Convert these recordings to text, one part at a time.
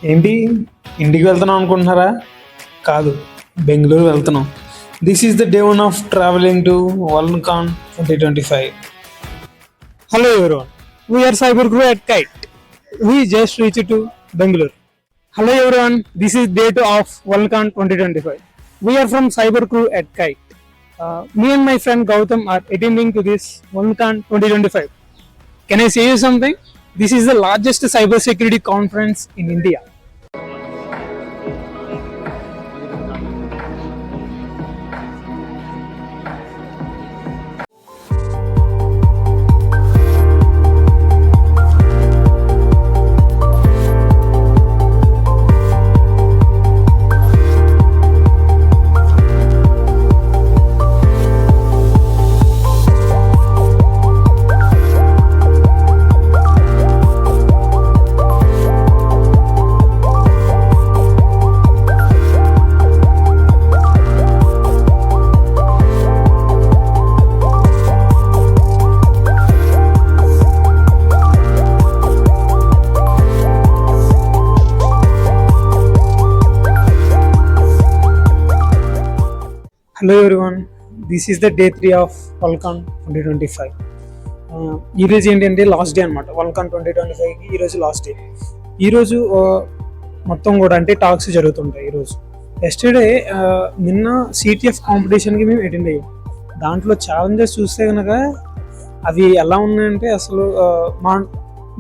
ఏంటి, ఇంటికి వెళ్తున్నాం అనుకుంటున్నారా? కాదు, బెంగళూరు వెళ్తున్నాం. This is the day one of traveling to Worldcon 2025. Hello everyone, we are Cyber Crew at Kite. We just reached to Bangalore. Hello everyone, this is day 2 of WorldCon 2025. We are from Cyber Crew at Kite. Me and my friend Gautam are attending to this WorldCon 2025. Can I say you something? This is the largest cybersecurity conference in India. Hello everyone, this is the day 3 of Worldcon 2025. ఈరోజు ఏంటంటే last day అనమాట. వరల్డ్కాన్ 2025కి ఈరోజు last day. ఈరోజు మొత్తం కూడా అంటే talks జరుగుతుంటాయి ఈరోజు. ఎస్టర్డే నిన్న సిటిఎఫ్ కాంపిటీషన్కి మేము అటెండ్ అయ్యాం. దాంట్లో ఛాలెంజెస్ చూస్తే కనుక అవి ఎలా ఉన్నాయంటే అసలు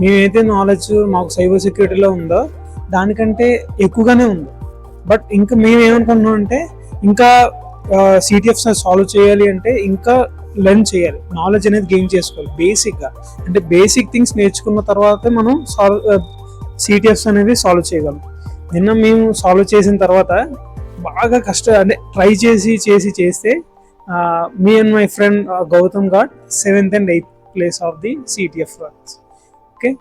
మేమైతే నాలెడ్జ్ మాకు సైబర్ సెక్యూరిటీలో ఉందో దానికంటే ఎక్కువగానే ఉంది. బట్ ఇంకా మేము ఏమనుకుంటున్నాం అంటే ఇంకా సిటిఎఫ్స్ సాల్వ్ చేయాలి అంటే ఇంకా లెర్న్ చేయాలి, నాలెడ్జ్ అనేది గెయిన్ చేసుకోవాలి బేసిక్గా. అంటే బేసిక్ థింగ్స్ నేర్చుకున్న తర్వాతే మనం సిటిఎఫ్స్ అనేది సాల్వ్ చేయగలం. నిన్న మేము సాల్వ్ చేసిన తర్వాత బాగా అంటే ట్రై చేస్తే మీ and my friend Gautam got 7th and 8th place of the CTF. Okay.